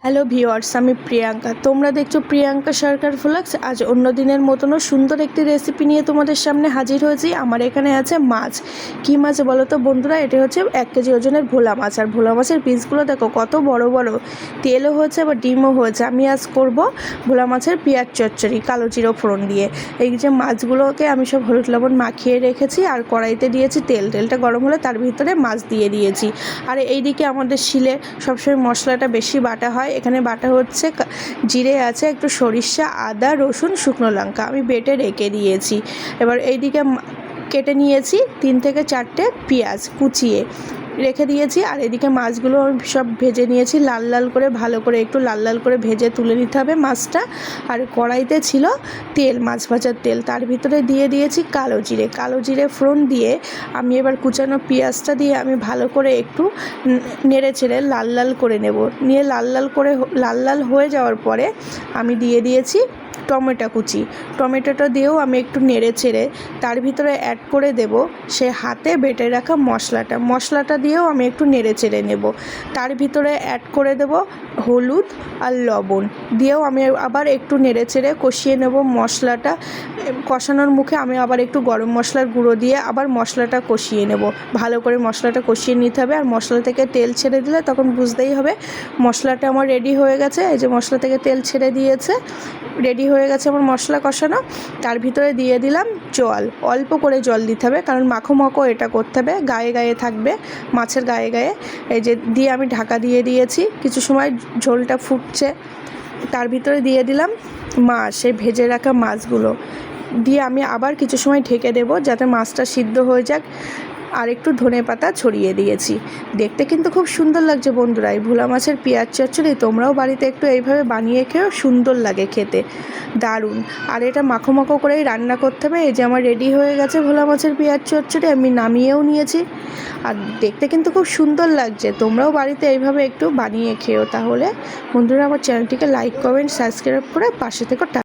Hello viewers, আমি প্রিয়াঙ্কা। তোমরা দেখছো প্রিয়াঙ্কা সরকার ভ্লগস। আজ অন্য দিনের মতনও সুন্দর একটি রেসিপি নিয়ে তোমাদের সামনে হাজির হয়েছি। আমার এখানে আছে মাছ। কী মাছ বলো তো বন্ধুরা? এটা হচ্ছে 1 কেজি ওজনের ভোলা মাছ। আর ভোলা মাছের পিসগুলো দেখো কত বড় বড়, তেলও হয়েছে আবার ডিমও হয়েছে। আমি আজ করব ভোলা মাছের পেঁয়াজ চচ্চড়ি কালো জিরো ফোড়ন দিয়ে। এই যে মাছগুলোকে আমি সব হলুদ লবণ মাখিয়ে রেখেছি আর কড়াইতে দিয়েছি তেল। তেলটা গরম হলে তার ভিতরে মাছ দিয়ে দিয়েছি। আর এইদিকে আমাদের শিলে সবসময় মশলাটা বেশি বাটা হয়। এখানে বাটা হচ্ছে জিরে আছে, একটু সরিষা, আদা, রসুন, শুকনো লঙ্কা আমি বেটে রেখে দিয়েছি। এবার এইদিকে কেটে নিয়েছি 3 থেকে 4টে পেঁয়াজ কুচিয়ে রেখে দিয়েছি। আর এদিকে মাছগুলো সব ভেজে নিয়েছি লাল লাল করে, ভালো করে একটু লাল লাল করে ভেজে তুলে নিতে হবে মাছটা। আর কড়াইতে ছিল তেল, মাছ ভাজার তেল, তার ভিতরে দিয়ে দিয়েছি কালো জিরে ফোড়ন দিয়ে আমি এবার কুচানো পেঁয়াজটা দিয়ে আমি ভালো করে একটু নেড়ে ছেড়ে লাল লাল করে নেব। নিয়ে লাল লাল হয়ে যাওয়ার পরে আমি দিয়ে দিয়েছি টমেটো কুচি। টমেটোটা দিয়েও আমি একটু নেড়ে ছেড়ে তার ভিতরে অ্যাড করে দেব সে হাতে বেটে রাখা মশলাটা দিয়েও আমি একটু নেড়ে চেড়ে নেব। তার ভিতরে অ্যাড করে দেব হলুদ আর লবণ দিয়েও আমি আবার একটু নেড়ে চেড়ে কষিয়ে নেব। মশলাটা কষানোর মুখে আমি আবার একটু গরম মশলার গুঁড়ো দিয়ে আবার মশলাটা কষিয়ে নেব। ভালো করে মশলাটা কষিয়ে নিতে হবে। আর মশলা থেকে তেল ছেড়ে দিলে তখন বুঝতেই হবে মশলাটা আমার রেডি হয়ে গেছে। এই যে মশলা থেকে তেল ছেড়ে দিয়েছে, রেডি হয়ে গেছে আমার মশলা কষানো। তার ভিতরে দিয়ে দিলাম জল, অল্প করে জল দিতে হবে কারণ মাখো এটা করতে হবে, গায়ে গায়ে থাকবে মাছের গায়ে গায়ে। এই যে দিয়ে আমি ঢাকা দিয়ে দিয়েছি, কিছু সময় ঝোলটা ফুটছে। তার ভিতরে দিয়ে দিলাম মাছ, এই ভেজে রাখা মাছগুলো দিয়ে আমি আবার কিছু সময় ঢেকে দেব যাতে মাছটা সিদ্ধ হয়ে যাক। আর একটু ধনেপাতা ছড়িয়ে দিয়েছি। দেখতে কিন্তু খুব সুন্দর লাগছে বন্ধুরা এই ভোলা মাছের পেঁয়াজ চচ্চড়ি। তোমরাও বাড়িতে একটু এইভাবে বানিয়ে খেয়েও, সুন্দর লাগে খেতে, দারুণ। আর এটা মাখো করেই রান্না করতে হবে। এই যে আমার রেডি হয়ে গেছে ভোলা মাছের পেঁয়াজ চচ্চড়ি, আমি নামিয়েও নিয়েছি। আর দেখতে কিন্তু খুব সুন্দর লাগছে। তোমরাও বাড়িতে এইভাবে একটু বানিয়ে খেও। তাহলে বন্ধুরা আমার চ্যানেলটিকে লাইক, কমেন্ট, সাবস্ক্রাইব করে পাশে থেকে